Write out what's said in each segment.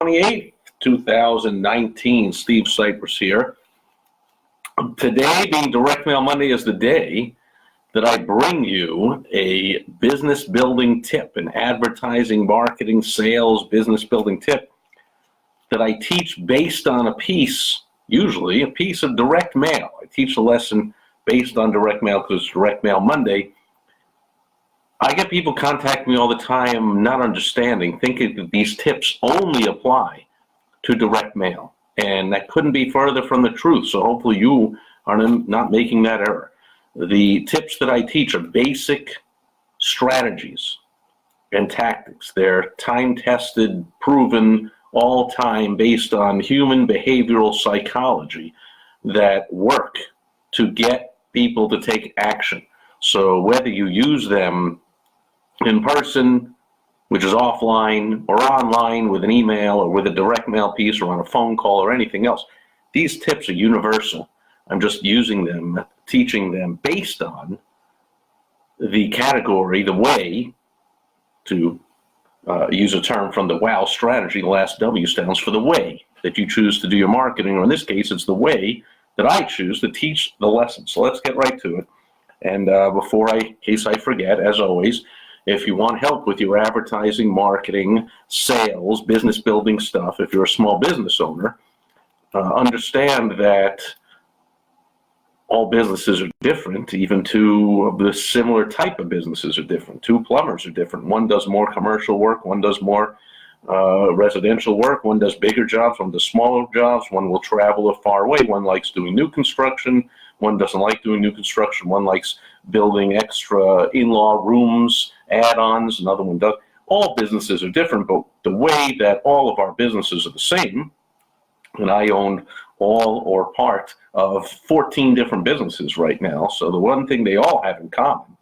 28th, 2019. Steve Sipress here. Today, being Direct Mail Monday, is the day that I bring you a business building tip, an advertising, marketing, sales, business building tip that I teach based on usually a piece of direct mail. I teach a lesson based on direct mail because it's Direct Mail Monday. I get people contact me all the time, not understanding, thinking that these tips only apply to direct mail. And that couldn't be further from the truth. So hopefully you are not making that error. The tips that I teach are basic strategies and tactics. They're time-tested, proven, all time, based on human behavioral psychology that work to get people to take action. So whether you use them in person, which is offline, or online with an email or with a direct mail piece or on a phone call or anything else, these tips are universal. I'm just using them, teaching them based on the category, the way, to use a term from the WOW strategy, the last W stands for the way that you choose to do your marketing, or in this case, it's the way that I choose to teach the lesson. So let's get right to it. And in case I forget, as always, if you want help with your advertising, marketing, sales, business building stuff, if you're a small business owner, understand that all businesses are different. Even two of the similar type of businesses are different. Two plumbers are different. One does more commercial work, one does more residential work, one does bigger jobs, one does smaller jobs, one will travel a far way, one likes doing new construction, one doesn't like doing new construction, one likes building extra in-law rooms, add-ons, another one does. All businesses are different, but the way that all of our businesses are the same, and I own all or part of 14 different businesses right now, so the one thing they all have in common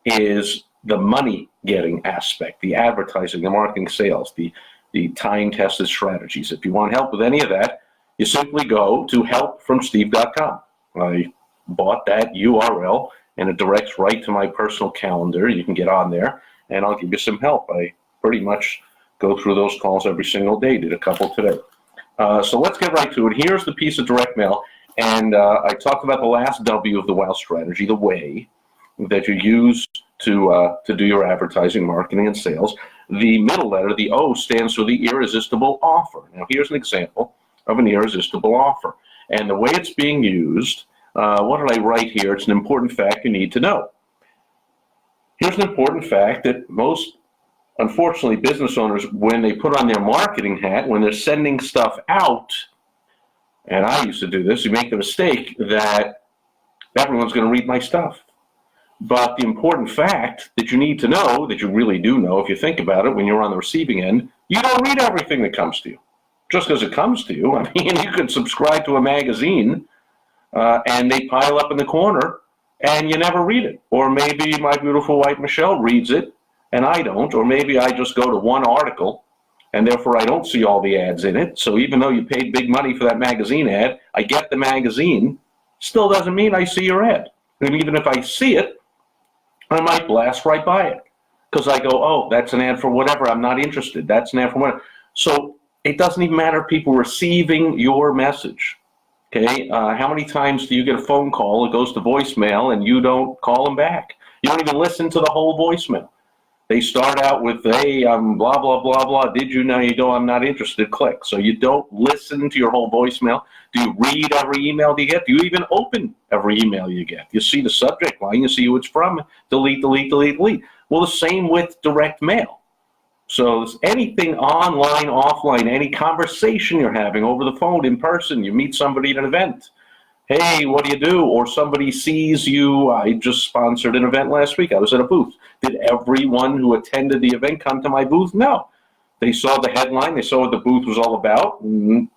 is the money-getting aspect, the advertising, the marketing, sales, the time-tested strategies. If you want help with any of that, you simply go to helpfromsteve.com. I bought that URL, and it directs right to my personal calendar. You can get on there, and I'll give you some help. I pretty much go through those calls every single day. Did a couple today. So let's get right to it. Here's the piece of direct mail, and I talked about the last W of the WOW strategy, the way that you use to do your advertising, marketing, and sales. The middle letter, the O, stands for the irresistible offer. Now, here's an example of an irresistible offer. And the way it's being used, what did I write here? It's an important fact you need to know. Here's an important fact that most, unfortunately, business owners, when they put on their marketing hat, when they're sending stuff out, and I used to do this, you make the mistake that everyone's going to read my stuff. But the important fact that you need to know, that you really do know if you think about it when you're on the receiving end, you don't read everything that comes to you. Just because it comes to you, I mean, you could subscribe to a magazine and they pile up in the corner and you never read it. Or maybe my beautiful wife Michelle reads it and I don't. Or maybe I just go to one article and therefore I don't see all the ads in it. So even though you paid big money for that magazine ad, I get the magazine, still doesn't mean I see your ad. And even if I see it, I might blast right by it because I go, oh, that's an ad for whatever. I'm not interested. That's an ad for whatever. So it doesn't even matter if people receiving your message. Okay, how many times do you get a phone call, it goes to voicemail, and you don't call them back? You don't even listen to the whole voicemail. They start out with, hey, I'm blah, blah, blah, blah. Did you know? You go, I'm not interested. Click. So you don't listen to your whole voicemail. Do you read every email you get? Do you even open every email you get? You see the subject line. You see who it's from. Delete, delete, delete, delete. Well, the same with direct mail. So anything online, offline, any conversation you're having over the phone, in person, you meet somebody at an event. Hey, what do you do? Or somebody sees you. I just sponsored an event last week. I was at a booth. Did everyone who attended the event come to my booth? No. They saw the headline. They saw what the booth was all about. Well,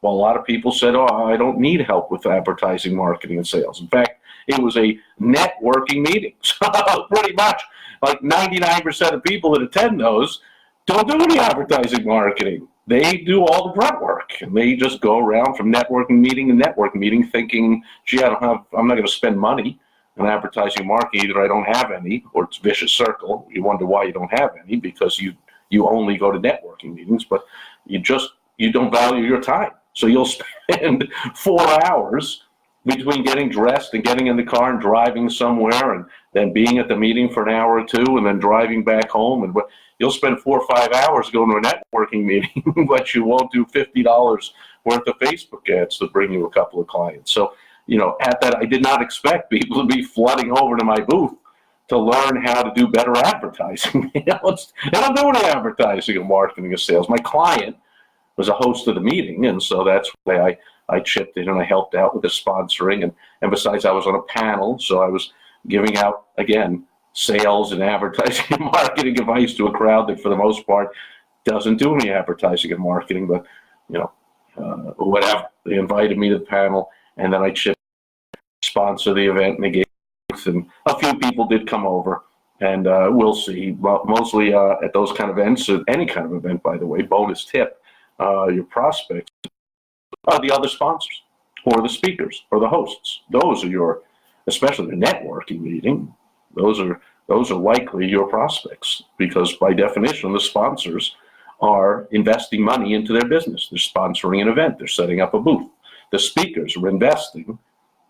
a lot of people said, oh, I don't need help with advertising, marketing, and sales. In fact, it was a networking meeting. So pretty much like 99% of people that attend those don't do any advertising, marketing. They do all the grunt work, and they just go around from networking meeting to networking meeting thinking, gee, I'm not going to spend money on advertising, marketing. Either I don't have any, or it's a vicious circle. You wonder why you don't have any, because you only go to networking meetings. But you don't value your time. So you'll spend 4 hours between getting dressed and getting in the car and driving somewhere and then being at the meeting for an hour or two and then driving back home. And you'll spend 4 or 5 hours going to a networking meeting, but you won't do $50 worth of Facebook ads to bring you a couple of clients. So, at that, I did not expect people to be flooding over to my booth to learn how to do better advertising. They don't do any advertising and marketing or sales. My client was a host of the meeting, and so that's why I chipped in and I helped out with the sponsoring. And besides, I was on a panel, so I was giving out, again, sales and advertising and marketing advice to a crowd that, for the most part, doesn't do any advertising and marketing, but, whatever. They invited me to the panel, and then I chipped, sponsor the event, and they gave, and a few people did come over. And we'll see. Well, mostly at those kind of events, any kind of event, by the way, bonus tip, your prospects are the other sponsors or the speakers or the hosts. Those are especially the networking meeting, those are likely your prospects, because by definition, the sponsors are investing money into their business. They're sponsoring an event. They're setting up a booth. The speakers are investing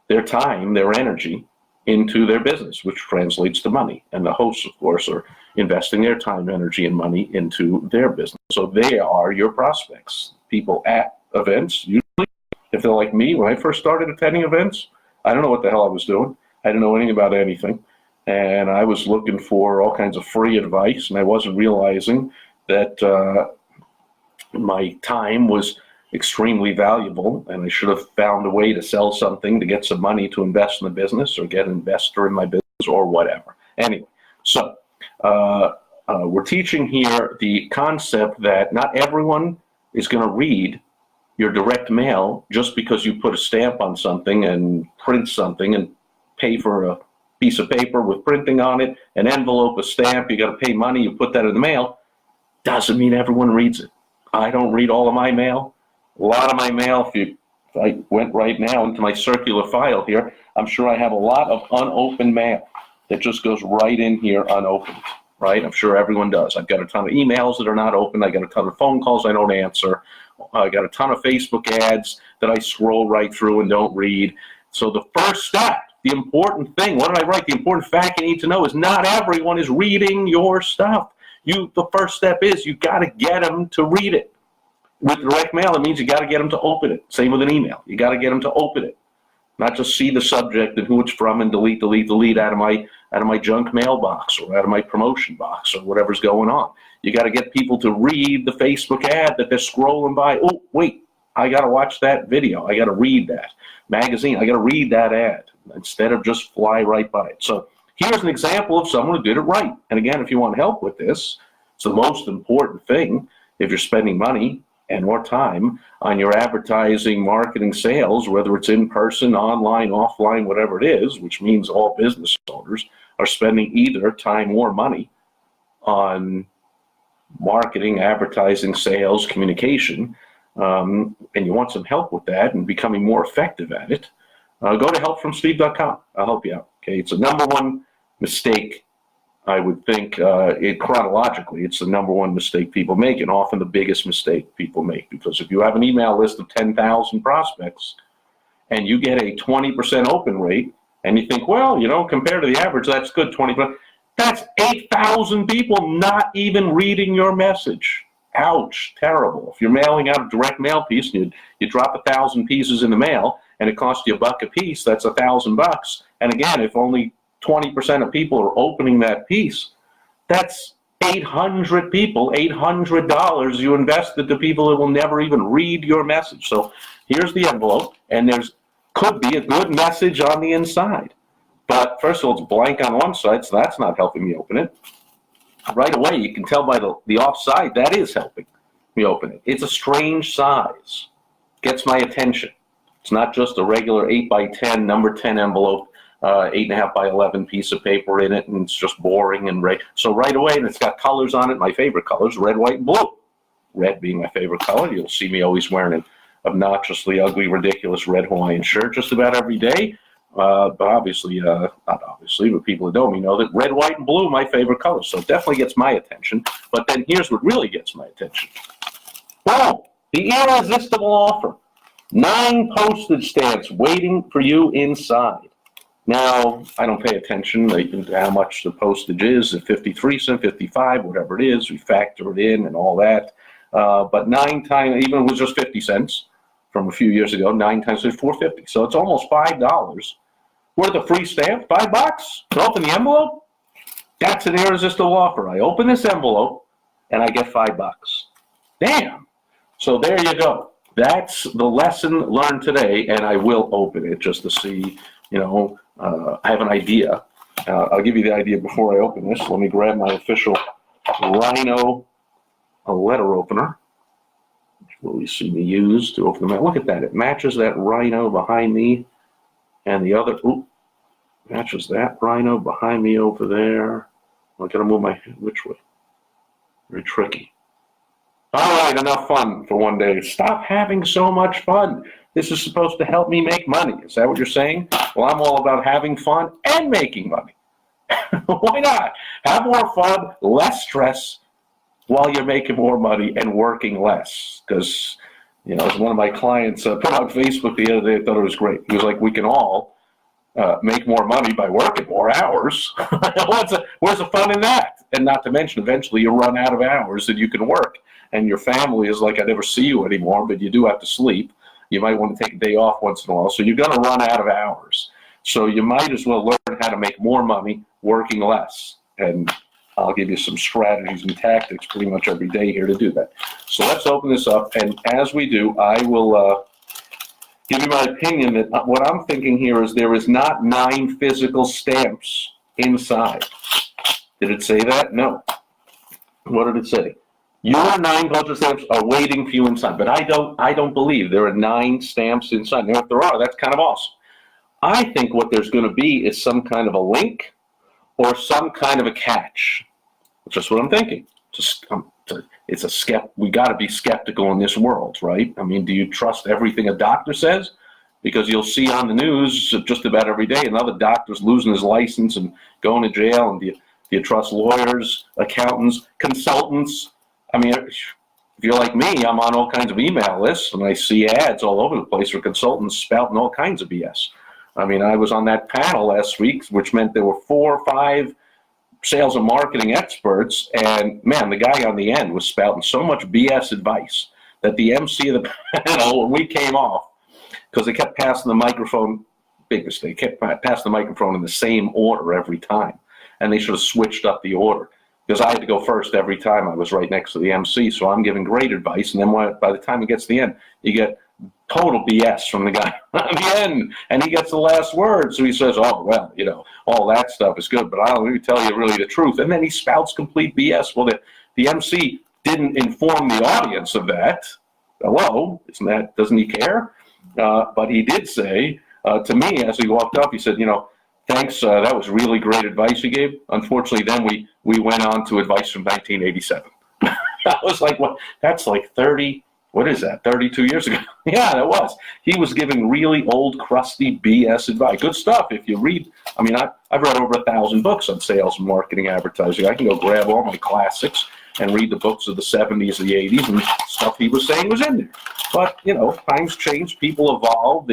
their time, their energy into their business, which translates to money. And the hosts, of course, are investing their time, energy, and money into their business. So they are your prospects. People at events, usually, if they're like me, when I first started attending events, I don't know what the hell I was doing. I didn't know anything about anything. And I was looking for all kinds of free advice, and I wasn't realizing that my time was extremely valuable, and I should have found a way to sell something to get some money to invest in the business or get an investor in my business or whatever. Anyway, so we're teaching here the concept that not everyone is going to read your direct mail just because you put a stamp on something and print something and pay for a piece of paper with printing on it, an envelope, a stamp, you got to pay money, you put that in the mail. Doesn't mean everyone reads it. I don't read all of my mail. A lot of my mail, if I went right now into my circular file here, I'm sure I have a lot of unopened mail that just goes right in here unopened, right? I'm sure everyone does. I've got a ton of emails that are not open. I got a ton of phone calls I don't answer. I got a ton of Facebook ads that I scroll right through and don't read. So the first step, the important thing, what did I write? The important fact you need to know is not everyone is reading your stuff. The first step is you got to get them to read it. With direct mail, it means you got to get them to open it. Same with an email. You got to get them to open it, not just see the subject and who it's from and delete out of my junk mailbox or out of my promotion box or whatever's going on. You got to get people to read the Facebook ad that they're scrolling by. Oh, wait, I got to watch that video. I got to read that magazine. I got to read that ad instead of just fly right by it. So here's an example of someone who did it right. And again, if you want help with this, it's the most important thing if you're spending money and more time on your advertising, marketing, sales, whether it's in person, online, offline, whatever it is, which means all business owners are spending either time or money on marketing, advertising, sales, communication, and you want some help with that and becoming more effective at it, go to helpfromsteve.com. I'll help you out. Okay, it's the number one mistake. I would think chronologically, it's the number one mistake people make, and often the biggest mistake people make. Because if you have an email list of 10,000 prospects and you get a 20% open rate, and you think, well, compared to the average, that's good, 20%. That's 8,000 people not even reading your message. Ouch, terrible. If you're mailing out a direct mail piece and you drop 1,000 pieces in the mail and it costs you $1 a piece, that's $1,000. And again, if only 20% of people are opening that piece, that's 800 people, $800 you invested to people that will never even read your message. So here's the envelope, and there's could be a good message on the inside. But first of all, it's blank on one side, so that's not helping me open it. Right away, you can tell by the offside, that is helping me open it. It's a strange size. Gets my attention. It's not just a regular 8x10, number 10 envelope, 8.5 by 11 piece of paper in it, and it's just boring and red. So right away, and it's got colors on it, my favorite colors, red, white, and blue. Red being my favorite color. You'll see me always wearing an obnoxiously ugly, ridiculous red Hawaiian shirt just about every day. But obviously, not obviously, but people who know me know that red, white, and blue are my favorite colors. So it definitely gets my attention. But then here's what really gets my attention. Well, the irresistible offer. 9 postage stamps waiting for you inside. Now, I don't pay attention to how much the postage is, at 53 cents, 55, whatever it is. We factor it in and all that. But 9 times, even if it was just 50 cents from a few years ago, 9 times is $4.50. So it's almost $5 worth of free stamp, $5. Open the envelope. That's an irresistible offer. I open this envelope and I get $5. Damn. So there you go. That's the lesson learned today, and I will open it just to see, I have an idea. I'll give you the idea before I open this. Let me grab my official Rhino letter opener, which will you see me use to open them out. Look at that. It matches that Rhino behind me, and the other, matches that Rhino behind me over there. I'm going to move my head which way? Very tricky. All right, enough fun for one day. Stop having so much fun. This is supposed to help me make money. Is that what you're saying? Well, I'm all about having fun and making money. Why not? Have more fun, less stress, while you're making more money and working less. Because, as one of my clients put on Facebook the other day, I thought it was great. He was like, we can all make more money by working more hours. Where's the fun in that? And not to mention, eventually you run out of hours that you can work. And your family is like, I never see you anymore, but you do have to sleep. You might want to take a day off once in a while. So you're going to run out of hours. So you might as well learn how to make more money working less. And I'll give you some strategies and tactics pretty much every day here to do that. So let's open this up. And as we do, I will give you my opinion that what I'm thinking here is there is not 9 physical stamps inside. Did it say that? No. What did it say? Your 9 postage stamps are waiting for you inside, but I don't believe there are 9 stamps inside. Now, if there are, that's kind of awesome. I think what there's going to be is some kind of a link or some kind of a catch. That's just what I'm thinking. We got to be skeptical in this world, right? I mean, do you trust everything a doctor says? Because you'll see on the news just about every day another doctor's losing his license and going to jail. And do you trust lawyers, accountants, consultants? I mean, if you're like me, I'm on all kinds of email lists, and I see ads all over the place for consultants spouting all kinds of BS. I mean, I was on that panel last week, which meant there were 4 or 5 sales and marketing experts, and man, the guy on the end was spouting so much BS advice that the MC of the panel, when we came off, because they kept passing the microphone, big mistake, kept passing the microphone in the same order every time, and they should have switched up the order. Because I had to go first every time. I was right next to the MC, so I'm giving great advice. And then by the time it gets to the end, you get total BS from the guy at the end, and he gets the last word. So he says, "Oh well, all that stuff is good, but I'll really tell you really the truth." And then he spouts complete BS. Well, the MC didn't inform the audience of that. Hello, doesn't he care? But he did say to me as we walked up, he said, thanks, that was really great advice you gave. Unfortunately, then we went on to advice from 1987. I was like, what? That's like 32 years ago. Yeah, that was. He was giving really old, crusty BS advice. Good stuff. If you read, I mean, I've read over 1,000 books on sales, marketing, advertising. I can go grab all my classics and read the books of the 70s, the 80s, and stuff he was saying was in there. But, times change, people evolve,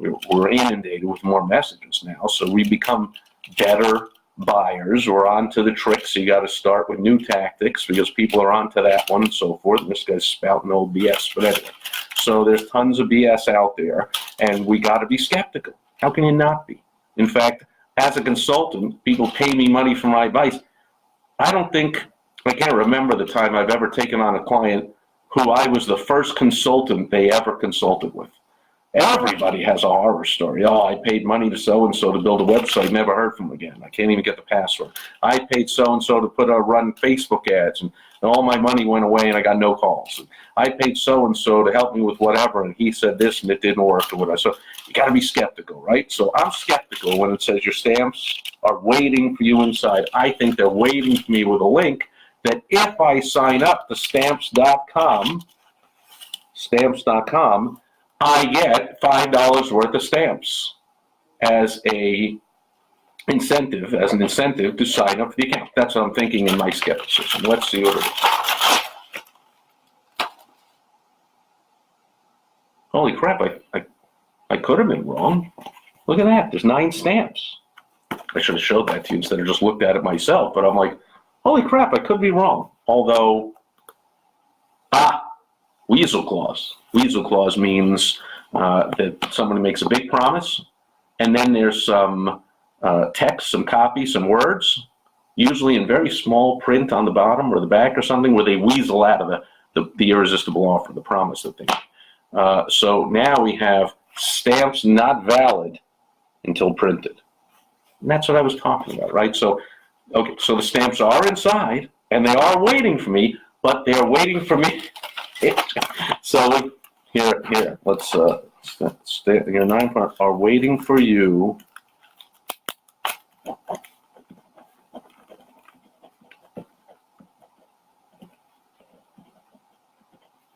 we're inundated with more messages now, so we become better buyers. We're onto the tricks. You got to start with new tactics because people are onto that one and so forth. And this guy's spouting old BS, but anyway. So there's tons of BS out there, and we got to be skeptical. How can you not be? In fact, as a consultant, people pay me money for my advice. I can't remember the time I've ever taken on a client who I was the first consultant they ever consulted with. Everybody has a horror story. Oh, I paid money to so-and-so to build a website, never heard from them again. I can't even get the password. I paid so-and-so to run Facebook ads, and all my money went away and I got no calls. And I paid so-and-so to help me with whatever, and he said this and it didn't work or whatever. So you got to be skeptical, right? So I'm skeptical when it says your stamps are waiting for you inside. I think they're waiting for me with a link that if I sign up to stamps.com, I get $5 worth of stamps as an incentive to sign up for the account. That's what I'm thinking in my skepticism. Let's see what it is. holy crap, I could have been wrong. Look at that, there's 9 stamps. I should have showed that to you instead of just looked at it myself, but I'm like, holy crap, I could be wrong. Although, weasel clause. Weasel clause means that somebody makes a big promise, and then there's some text, some copy, some words, usually in very small print on the bottom or the back or something, where they weasel out of the irresistible offer, the promise that they make. So now we have stamps not valid until printed. And that's what I was talking about, right? So, okay, so the stamps are inside, and they are waiting for me, but they're waiting for me. So here, let's your 9 parts are waiting for you.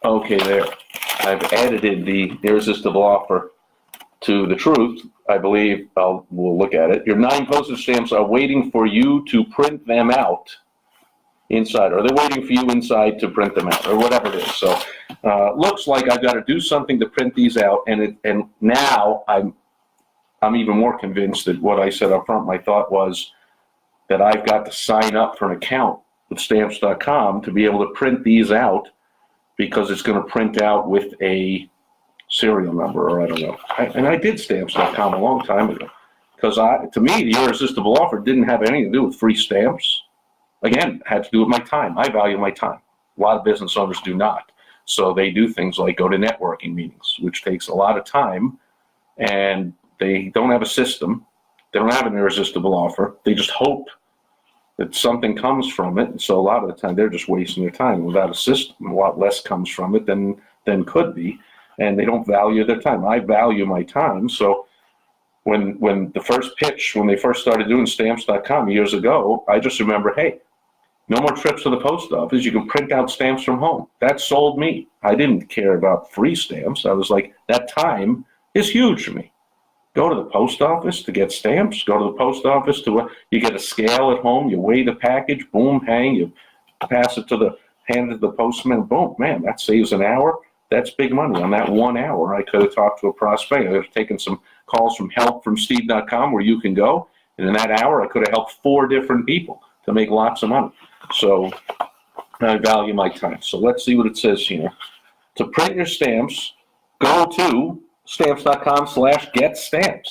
Okay, there. I've edited the irresistible offer to the truth. I believe we'll look at it. Your 9 postage stamps are waiting for you to print them out inside, or they're waiting for you inside to print them out, or whatever it is. So looks like I've got to do something to print these out, and now I'm even more convinced that what I said up front, my thought was that I've got to sign up for an account with Stamps.com to be able to print these out, because it's going to print out with a serial number, or I don't know. And I did Stamps.com a long time ago, because to me, the irresistible offer didn't have anything to do with free stamps. Again, it had to do with my time. I value my time. A lot of business owners do not. So they do things like go to networking meetings, which takes a lot of time, and they don't have a system. They don't have an irresistible offer. They just hope that something comes from it. And so a lot of the time, they're just wasting their time. Without a system, a lot less comes from it than could be, and they don't value their time. I value my time. So when the first pitch, when they first started doing Stamps.com years ago, I just remember, hey, no more trips to the post office. You can print out stamps from home. That sold me. I didn't care about free stamps. I was like, that time is huge for me. Go to the post office to get stamps. Go to the post office you get a scale at home. You weigh the package. Boom, hang. You pass it hand it to the postman. Boom, man, that saves an hour. That's big money. On that 1 hour, I could have talked to a prospect. I could have taken some calls from helpfromsteve.com where you can go. And in that hour, I could have helped 4 different people to make lots of money. So I value my time. So let's see what it says here. To print your stamps, go to stamps.com/getstamps.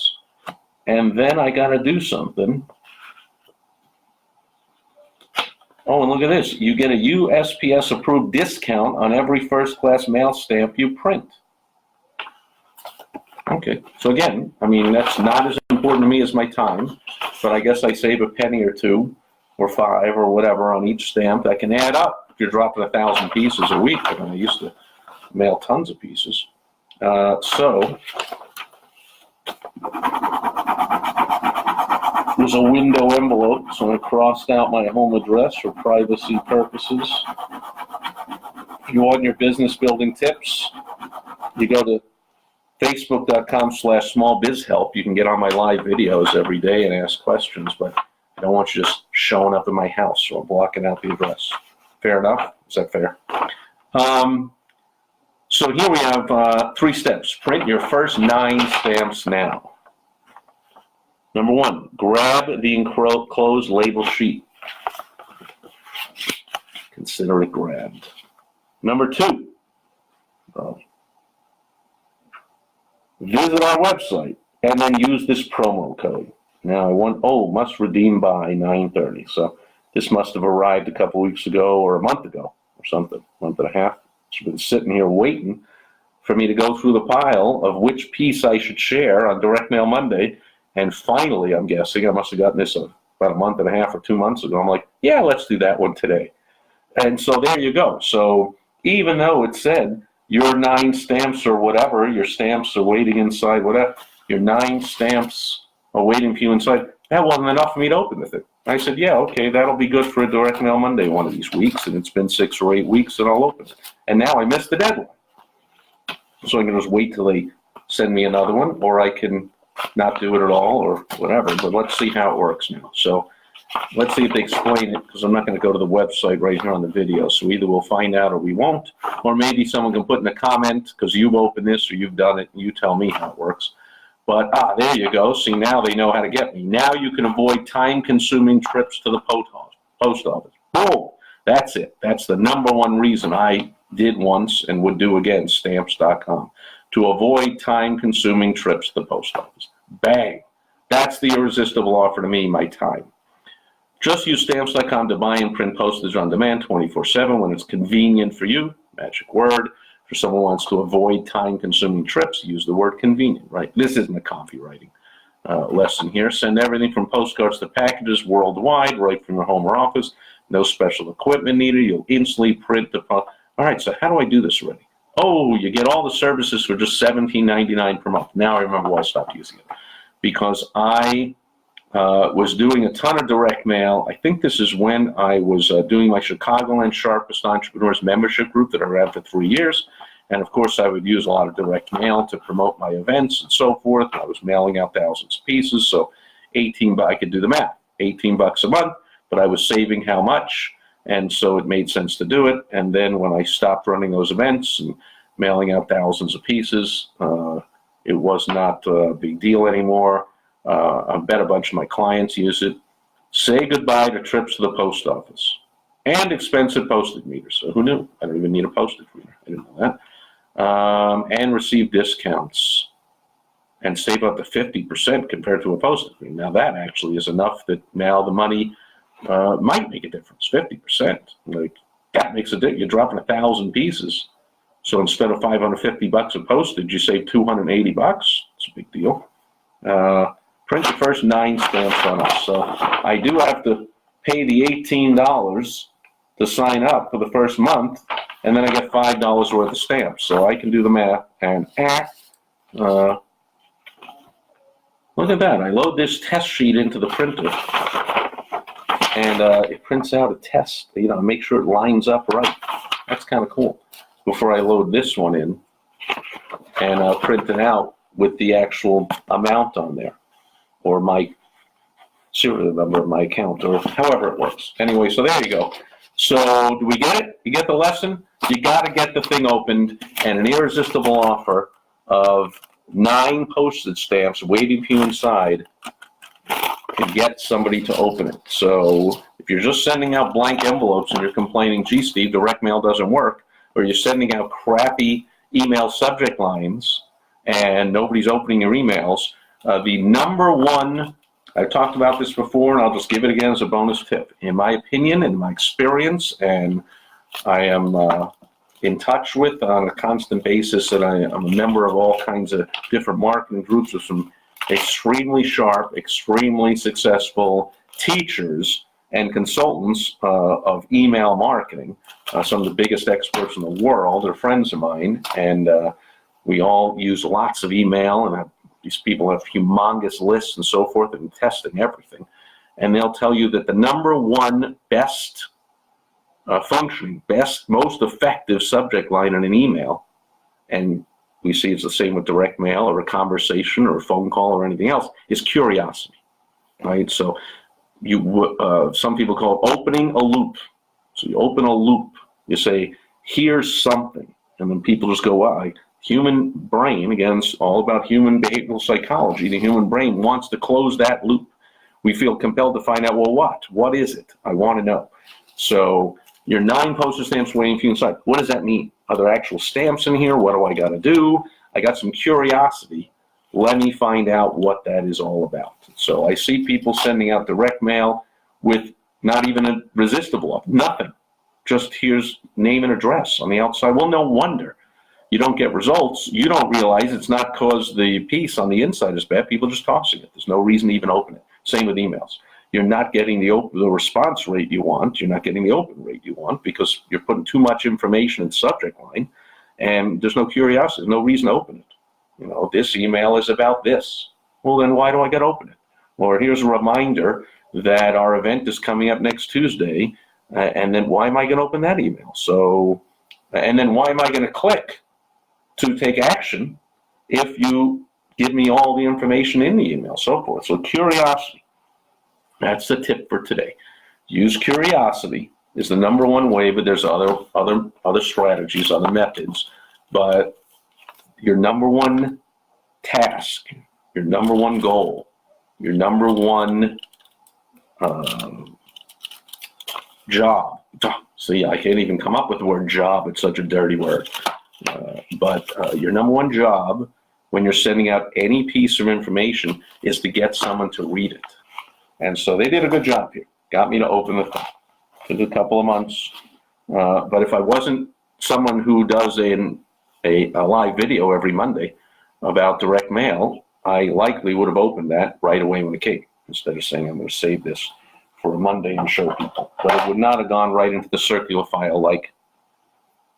And then I got to do something. Oh, and look at this. You get a USPS approved discount on every first class mail stamp you print. Okay, so again, I mean, that's not as important to me as my time, but I guess I save a penny or 2 or 5 or whatever on each stamp. That can add up if you're dropping 1,000 pieces a week. I mean, I used to mail tons of pieces. So there's a window envelope, so I crossed out my home address for privacy purposes. If you want your business building tips, you go to facebook.com/smallbizhelp. You can get on my live videos every day and ask questions, but I don't want you just showing up in my house, so I'm blocking out the address. Fair enough? Is that fair? So here we have 3 steps. Print your first 9 stamps now. Number 1, grab the enclosed label sheet. Consider it grabbed. Number 2, visit our website and then use this promo code. Now must redeem by 9:30. So this must have arrived a couple weeks ago or a month ago or something, month and a half. It's been sitting here waiting for me to go through the pile of which piece I should share on Direct Mail Monday. And finally, I'm guessing, I must have gotten this about a month and a half or 2 months ago. I'm like, yeah, let's do that one today. And so there you go. So even though it said your 9 stamps or whatever, your stamps are waiting inside, whatever, your 9 stamps are waiting for you inside, that wasn't enough for me to open with it. I said, yeah, okay, that'll be good for a Direct Mail Monday one of these weeks, and it's been 6 or 8 weeks, and I'll open it. And now I missed the deadline. So I can just wait till they send me another one, or I can not do it at all, or whatever, but let's see how it works now. So let's see if they explain it, because I'm not going to go to the website right here on the video. So either we'll find out or we won't, or maybe someone can put in a comment because you've opened this or you've done it and you tell me how it works. But there you go. See, now they know how to get me. Now you can avoid time-consuming trips to the post office. Boom. That's it. That's the number one reason I did once and would do again, Stamps.com, to avoid time-consuming trips to the post office. Bang. That's the irresistible offer to me, my time. Just use Stamps.com to buy and print postage on demand 24/7 when it's convenient for you. Magic word. If someone wants to avoid time-consuming trips, use the word convenient, right? This isn't a copywriting lesson here. Send everything from postcards to packages worldwide, right from your home or office. No special equipment needed. You'll instantly print the all right, so how do I do this already? Oh, you get all the services for just $17.99 per month. Now I remember why I stopped using it. Because I was doing a ton of direct mail. I think this is when I was doing my Chicagoland Sharpest Entrepreneurs membership group that I ran for 3 years. And of course, I would use a lot of direct mail to promote my events and so forth. I was mailing out thousands of pieces. So I could do the math, $18 a month, but I was saving how much? And so it made sense to do it. And then when I stopped running those events and mailing out thousands of pieces, it was not a big deal anymore. I bet a bunch of my clients use it. Say goodbye to trips to the post office and expensive postage meters. So who knew? I don't even need a postage meter. I didn't know that. And receive discounts and save up to 50% compared to a postage meter. Now that actually is enough that now the money might make a difference. 50%. Like that makes a difference. You're dropping 1,000 pieces. So instead of $550 of postage, you save $280. It's a big deal. Print the first 9 stamps on us. So I do have to pay the $18 to sign up for the first month, and then I get $5 worth of stamps. So I can do the math, and look at that. I load this test sheet into the printer, and it prints out a test, make sure it lines up right. That's kind of cool. Before I load this one in and print it out with the actual amount on there, or my serial number of my account, or however it works. Anyway, so there you go. So do we get it? You get the lesson? You got to get the thing opened, and an irresistible offer of 9 postage stamps waiting for you inside to get somebody to open it. So if you're just sending out blank envelopes and you're complaining, gee, Steve, direct mail doesn't work, or you're sending out crappy email subject lines and nobody's opening your emails, the number one, I've talked about this before, and I'll just give it again as a bonus tip. In my opinion, in my experience, and I am in touch with on a constant basis, and I'm a member of all kinds of different marketing groups with some extremely sharp, extremely successful teachers and consultants of email marketing. Some of the biggest experts in the world are friends of mine, and we all use lots of email, and these people have humongous lists and so forth and testing everything. And they'll tell you that the number one best functioning, best, most effective subject line in an email, and we see it's the same with direct mail or a conversation or a phone call or anything else, is curiosity, right? So some people call it opening a loop. So you open a loop, you say, here's something, and then people just go, why? Human brain, again, it's all about human behavioral psychology. The human brain wants to close that loop. We feel compelled to find out, well, what? What is it? I want to know. So your 9 postage stamps waiting for you inside. What does that mean? Are there actual stamps in here? What do I got to do? I got some curiosity. Let me find out what that is all about. So I see people sending out direct mail with not even a resistible offer, nothing. Just here's name and address on the outside. Well, no wonder you don't get results. You don't realize it's not because the piece on the inside is bad. People are just tossing it. There's no reason to even open it. Same with emails. You're not getting the response rate you want. You're not getting the open rate you want because you're putting too much information in the subject line, and there's no curiosity. There's no reason to open it. This email is about this. Well, then why do I got to open it? Or here's a reminder that our event is coming up next Tuesday, and then why am I going to open that email? So, and then why am I going to click to take action if you give me all the information in the email, so forth. So curiosity. That's the tip for today. Use curiosity is the number one way, but there's other strategies, other methods. But your number one task, your number one goal, your number one job. See, I can't even come up with the word job. It's such a dirty word. But your number one job when you're sending out any piece of information is to get someone to read it. And so they did a good job here. Got me to open the thing. Took a couple of months. But if I wasn't someone who does a live video every Monday about direct mail, I likely would have opened that right away when it came, instead of saying I'm going to save this for a Monday and show people. But it would not have gone right into the circular file like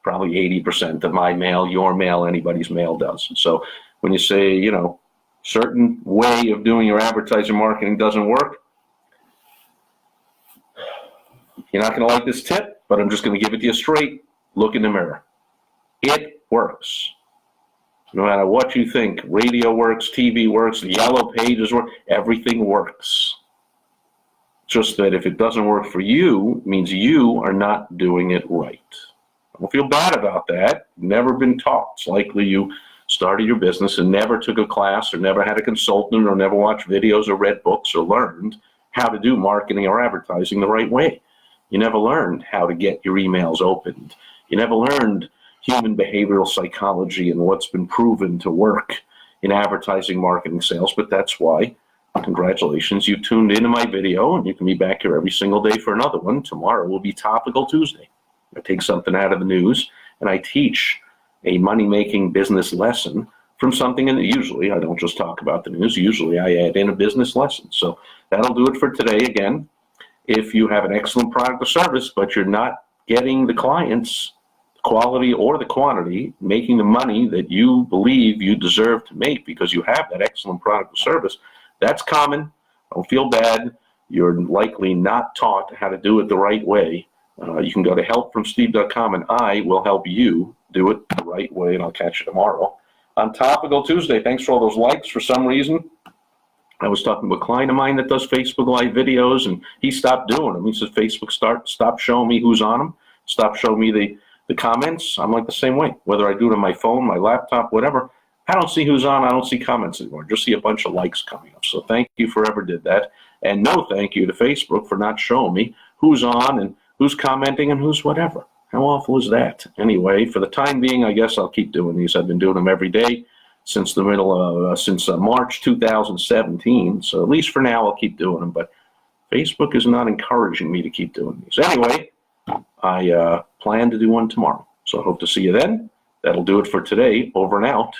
probably 80% of my mail, your mail, anybody's mail does. So when you say, you know, certain way of doing your advertising marketing doesn't work, you're not going to like this tip, but I'm just going to give it to you straight. Look in the mirror. It works. No matter what you think, radio works, TV works, the yellow pages work, everything works. Just that if it doesn't work for you, it means you are not doing it right. Don't feel bad about that. Never been taught. It's likely you started your business and never took a class or never had a consultant or never watched videos or read books or learned how to do marketing or advertising the right way. You never learned how to get your emails opened. You never learned human behavioral psychology and what's been proven to work in advertising, marketing, sales. But that's why, congratulations, you tuned into my video, and you can be back here every single day for another one. Tomorrow will be Topical Tuesday. I take something out of the news and I teach a money-making business lesson from something, and usually I don't just talk about the news. Usually I add in a business lesson. So that'll do it for today. Again, if you have an excellent product or service, but you're not getting the clients, quality or the quantity, making the money that you believe you deserve to make because you have that excellent product or service, that's common. Don't feel bad. You're likely not taught how to do it the right way. You can go to helpfromsteve.com and I will help you do it the right way, and I'll catch you tomorrow on Topical Tuesday. Thanks for all those likes. For some reason, I was talking to a client of mine that does Facebook Live videos, and he stopped doing them. He says, Facebook stopped showing me who's on them, stopped showing me the comments. I'm like the same way. Whether I do it on my phone, my laptop, whatever, I don't see who's on. I don't see comments anymore. Just see a bunch of likes coming up. So thank you for whoever did that. And no thank you to Facebook for not showing me who's on and who's commenting and who's whatever. How awful is that? Anyway, for the time being, I guess I'll keep doing these. I've been doing them every day since March 2017. So at least for now, I'll keep doing them. But Facebook is not encouraging me to keep doing these. Anyway, I plan to do one tomorrow. So I hope to see you then. That'll do it for today. Over and out.